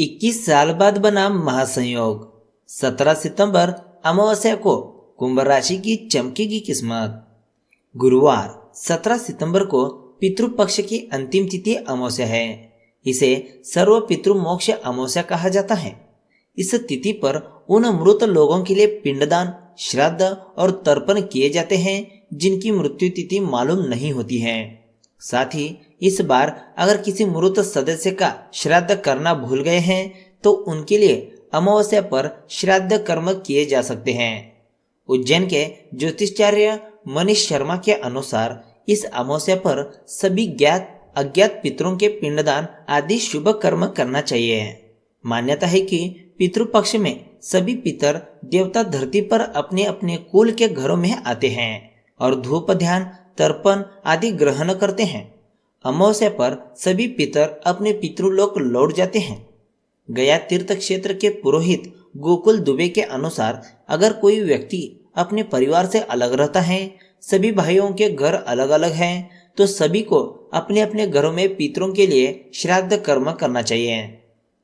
21 साल बाद बना महासंयोग। 17 सितंबर अमावस्या को कुंभ राशि की चमकेगी किस्मत। गुरुवार 17 सितंबर को पितृपक्ष की अंतिम तिथि अमावस्या है। इसे सर्व पितृ मोक्ष अमावस्या कहा जाता है। इस तिथि पर उन मृत लोगों के लिए पिंडदान, श्राद्ध और तर्पण किए जाते हैं जिनकी मृत्यु तिथि मालूम नहीं होती है। साथ ही इस बार अगर किसी मृत सदस्य का श्राद्ध करना भूल गए हैं तो उनके लिए अमावस्या पर श्राद्ध कर्म किए जा सकते हैं। उज्जैन के ज्योतिषाचार्य मनीष शर्मा के अनुसार इस अमावस्या पर सभी ज्ञात अज्ञात पितरों के पिंडदान आदि शुभ कर्म करना चाहिए। मान्यता है कि पितृपक्ष में सभी पितर देवता धरती पर अपने अपने कुल के घरों में आते हैं और धूप, ध्यान, तर्पण आदि ग्रहण करते हैं। अमावस्या पर सभी पितर अपने पितृलोक लौट जाते हैं। गया तीर्थ क्षेत्र के पुरोहित गोकुल दुबे के अनुसार अगर कोई व्यक्ति अपने परिवार से अलग रहता है, सभी भाइयों के घर अलग अलग हैं, तो सभी को अपने अपने घरों में पितरों के लिए श्राद्ध कर्म करना चाहिए।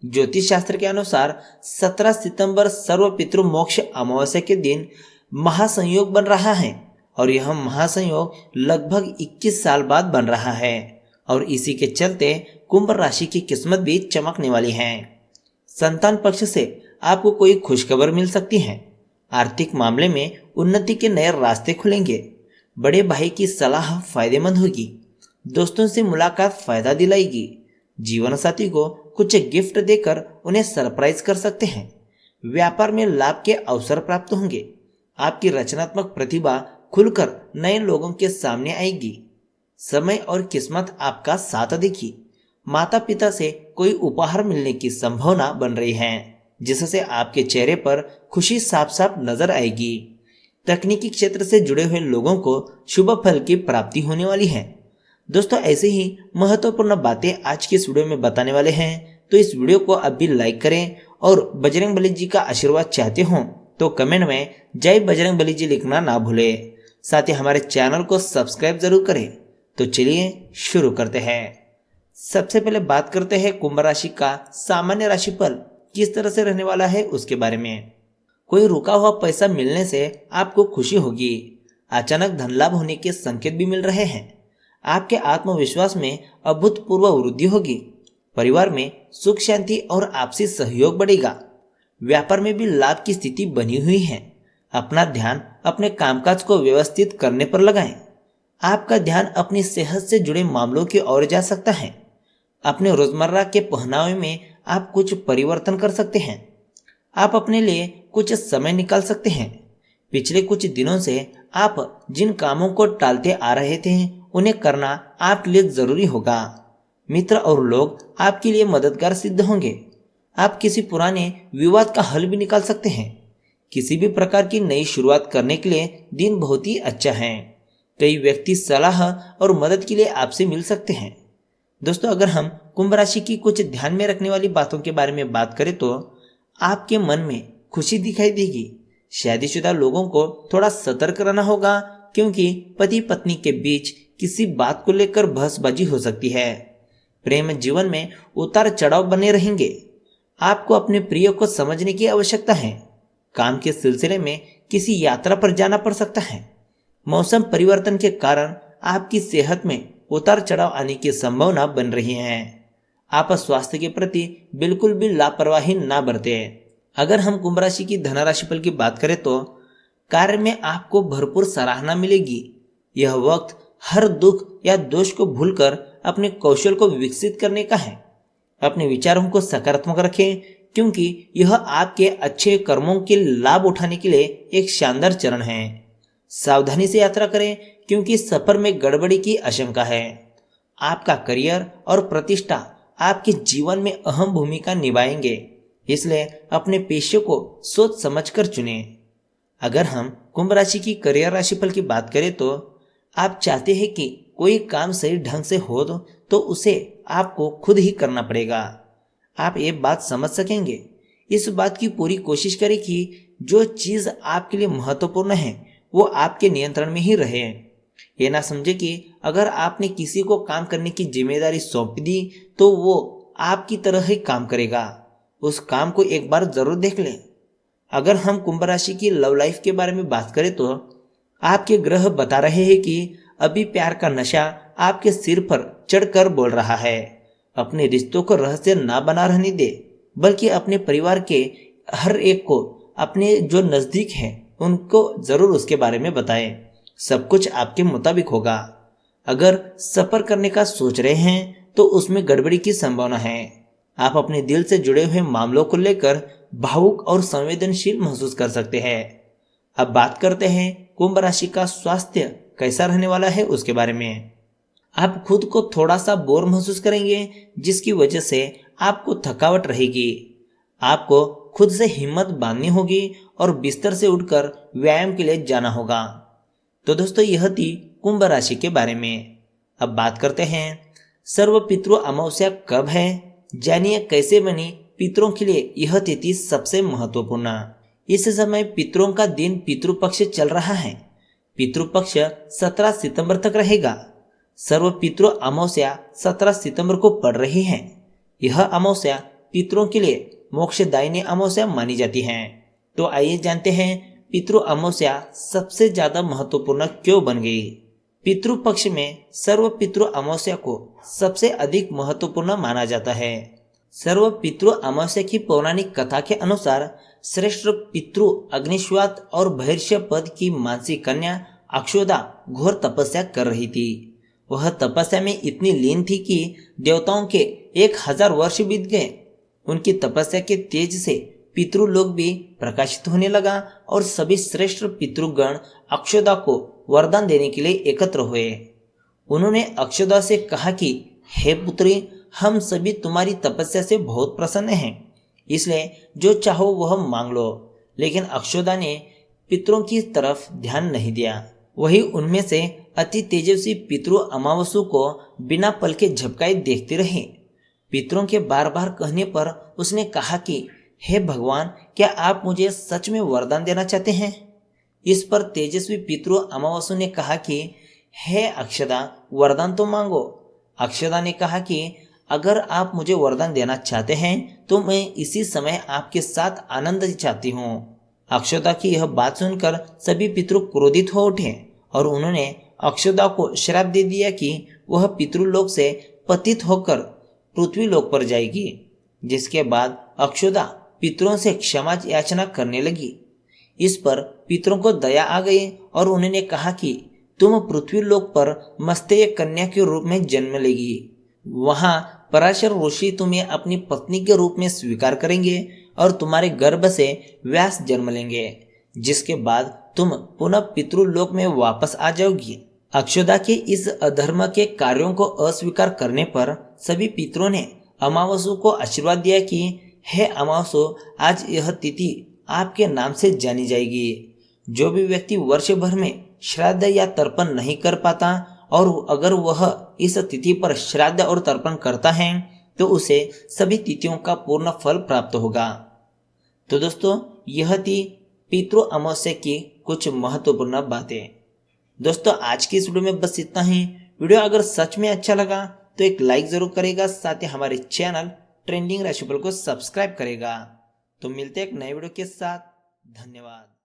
ज्योतिष शास्त्र के अनुसार 17 सितंबर सर्व पितृ मोक्ष अमावस्या के दिन महासंयोग बन रहा है और यह महासंयोग लगभग 21 साल बाद बन रहा है और इसी के चलते कुंभ राशि की किस्मत भी चमकने वाली है। संतान पक्ष से आपको कोई खुशखबर मिल सकती है। आर्थिक मामले में उन्नति के नए रास्ते खुलेंगे। बड़े भाई की सलाह फायदेमंद होगी। दोस्तों से मुलाकात फायदा दिलाएगी। जीवन साथी को कुछ गिफ्ट देकर उन्हें सरप्राइज कर सकते हैं। व्यापार में लाभ के अवसर प्राप्त होंगे। आपकी रचनात्मक प्रतिभा खुलकर नए लोगों के सामने आएगी। समय और किस्मत आपका साथ देगी। माता पिता से कोई उपहार मिलने की संभावना बन रही है जिससे आपके चेहरे पर खुशी साफ साफ नजर आएगी। तकनीकी क्षेत्र से जुड़े हुए लोगों को शुभ फल की प्राप्ति होने वाली है। दोस्तों, ऐसे ही महत्वपूर्ण बातें आज की इस वीडियो में बताने वाले हैं, तो इस वीडियो को अब भी लाइक करें और बजरंगबली जी का आशीर्वाद चाहते हो तो कमेंट में जय बजरंगबली जी लिखना ना भूलें। साथ ही हमारे चैनल को सब्सक्राइब जरूर करें। तो चलिए शुरू करते हैं। सबसे पहले बात करते हैं कुंभ राशि का सामान्य राशिफल किस तरह से रहने वाला है उसके बारे में। कोई रुका हुआ पैसा मिलने से आपको खुशी होगी। अचानक धन लाभ होने के संकेत भी मिल रहे हैं। आपके आत्मविश्वास में अभूतपूर्व वृद्धि होगी। परिवार में सुख शांति और आपसी सहयोग बढ़ेगा। व्यापार में भी लाभ की स्थिति बनी हुई है। अपना ध्यान अपने कामकाज को व्यवस्थित करने पर लगाएं। आपका ध्यान अपनी सेहत से जुड़े मामलों की ओर जा सकता है। अपने रोजमर्रा के पहनावे में आप कुछ परिवर्तन कर सकते हैं। आप अपने लिए कुछ समय निकाल सकते हैं। पिछले कुछ दिनों से आप जिन कामों को टालते आ रहे थे उन्हें करना आपके लिए जरूरी होगा। मित्र और लोग आपके लिए मददगार सिद्ध होंगे। आप किसी पुराने विवाद का हल भी निकाल सकते हैं। किसी भी प्रकार की नई शुरुआत करने के लिए दिन बहुत ही अच्छा है। कई व्यक्ति सलाह और मदद के लिए आपसे मिल सकते हैं। दोस्तों, अगर हम कुंभ राशि की कुछ ध्यान में रखने वाली बातों के बारे में बात करें तो आपके मन में खुशी दिखाई देगी। शादीशुदा लोगों को थोड़ा सतर्क रहना होगा क्योंकि पति पत्नी के बीच किसी बात को लेकर बहसबाजी हो सकती है। प्रेम जीवन में उतार चढ़ाव बने रहेंगे। आपको अपने प्रिय को समझने की आवश्यकता है। काम के सिलसिले में किसी यात्रा पर जाना पड़ सकता है। मौसम परिवर्तन के कारण आपकी सेहत में उतार चढ़ाव आने की संभावना बन रही है। आप स्वास्थ्य के प्रति बिल्कुल भी लापरवाही ना बरतें। अगर हम कुंभ राशि की धन राशिफल की बात करें तो कार्य में आपको भरपूर सराहना मिलेगी। यह वक्त हर दुख या दोष को भूलकर अपने कौशल को विकसित करने का है। अपने विचारों को सकारात्मक रखें क्योंकि यह आपके अच्छे कर्मों के लाभ उठाने के लिए एक शानदार चरण है। सावधानी से यात्रा करें क्योंकि सफर में गड़बड़ी की आशंका है। आपका करियर और प्रतिष्ठा आपके जीवन में अहम भूमिका निभाएंगे, इसलिए अपने पेशे को सोच समझकर चुनें। अगर हम कुंभ राशि की करियर राशिफल की बात करें तो आप चाहते हैं कि कोई काम सही ढंग से हो तो उसे आपको खुद ही करना पड़ेगा। आप ये बात समझ सकेंगे। इस बात की पूरी कोशिश करें कि जो चीज़ आपके लिए महत्वपूर्ण है वो आपके नियंत्रण में ही रहे। ये ना समझे कि अगर आपने किसी को काम करने की जिम्मेदारी सौंप दी तो वो आपकी तरह ही काम करेगा। उस काम को एक बार जरूर देख लें। अगर हम कुंभ राशि की लव लाइफ के बारे में बात करें तो आपके ग्रह बता रहे हैं कि अभी प्यार का नशा आपके सिर पर चढ़कर बोल रहा है। अपने रिश्तों को रहस्य ना बना रहने दे, बल्कि अपने परिवार के हर एक को, अपने जो नजदीक हैं उनको जरूर उसके बारे में बताएं। सब कुछ आपके मुताबिक होगा। अगर सफर करने का सोच रहे हैं तो उसमें गड़बड़ी की संभावना है। आप अपने दिल से जुड़े हुए मामलों को लेकर भावुक और संवेदनशील महसूस कर सकते हैं। अब बात करते हैं कुंभ राशि का स्वास्थ्य कैसा रहने वाला है उसके बारे में। आप खुद को थोड़ा सा बोर महसूस करेंगे, जिसकी वजह से आपको थकावट रहेगी। आपको खुद से हिम्मत बांधनी होगी और बिस्तर से उठकर व्यायाम के लिए जाना होगा। तो दोस्तों, यह थी कुंभ राशि के बारे में। अब बात करते हैं सर्व पितृ अमावस्या कब है, जानिए कैसे बनी पितरों के लिए यह तिथि सबसे महत्वपूर्ण। इस समय पितरों का दिन पितृपक्ष चल रहा है। पितृपक्ष 17 सितंबर तक रहेगा। सर्व पितृ अमावस्या 17 सितंबर को पड़ रही है। यह अमावस्या पितरों के लिए मोक्षदायिनी अमावस्या मानी जाती है। तो आइए जानते हैं पितृ अमावस्या सबसे ज्यादा महत्वपूर्ण क्यों बन गई। पितृपक्ष में सर्व पितृ अमावस्या को सबसे अधिक महत्वपूर्ण माना जाता है। सर्व पितृ अमावस्या की पौराणिक कथा के अनुसार श्रेष्ठ पितृ अग्निश्वात और बहिर्ष्य पद की मानसी कन्या अक्षोदा घोर तपस्या कर रही थी। वह तपस्या में इतनी लीन थी कि देवताओं के 1000 वर्ष बीत गए। उनकी तपस्या के तेज से पितृलोक भी प्रकाशित होने लगा और सभी श्रेष्ठ पितृगण अक्षोदा को वरदान देने के लिए एकत्र हुए। उन्होंने अक्षोदा से कहा कि हे पुत्री, हम सभी तुम्हारी तपस्या से बहुत प्रसन्न हैं, इसलिए जो चाहो वह मांग लो। लेकिन अक्षोदा ने पितरों की तरफ ध्यान नहीं दिया। वही उनमें से अति तेजस्वी पितृ अमावसु को बिना पल के झपकाए देखते रहे। पितरों के बार बार कहने पर उसने कहा कि हे भगवान, क्या आप मुझे सच में वरदान देना चाहते हैं? इस पर तेजस्वी पितृ अमावसु ने कहा कि हे अक्षदा, वरदान तो मांगो। अक्षदा ने कहा कि अगर आप मुझे वरदान देना चाहते हैं तो मैं इसी समय आपके साथ आनंद चाहती हूँ। अक्षदा की यह बात सुनकर सभी पितृ क्रोधित हो उठे और उन्होंने अक्षदा को श्राप दे दिया कि वह पितृलोक से पतित होकर पृथ्वी लोक पर जाएगी। जिसके बाद अक्षदा पितरों से क्षमा याचना करने लगी। इस पर पितरों को दया आ गई और उन्होंने कहा कि तुम पृथ्वी लोक पर मस्तेय कन्या के रूप में जन्म लेगी। वहां पराशर ऋषि तुम्हें अपनी पत्नी के रूप में स्वीकार करेंगे और तुम्हारे गर्भ से व्यास जन्म लेंगे, जिसके बाद तुम पुनः पितृलोक में वापस आ जाओगी। अक्षदा के इस अधर्म के कार्यों को अस्वीकार करने पर सभी पितरों ने अमावसु को आशीर्वाद दिया कि हे अमावसु, आज यह तिथि आपके नाम से जानी जाएगी। जो भी व्यक्ति वर्ष भर में श्राद्ध या तर्पण नहीं कर पाता और अगर वह इस तिथि पर श्राद्ध और तर्पण करता है तो उसे सभी तिथियों का पूर्ण फल प्राप्त होगा। तो दोस्तों, यह थी पितृ अमावस्या की कुछ महत्वपूर्ण बातें। दोस्तों, आज की इस वीडियो में बस इतना ही। वीडियो अगर सच में अच्छा लगा तो एक लाइक जरूर करेगा, साथ ही हमारे चैनल ट्रेंडिंग राशिफल को सब्सक्राइब करेगा। तो मिलते हैं एक नए वीडियो के साथ। धन्यवाद।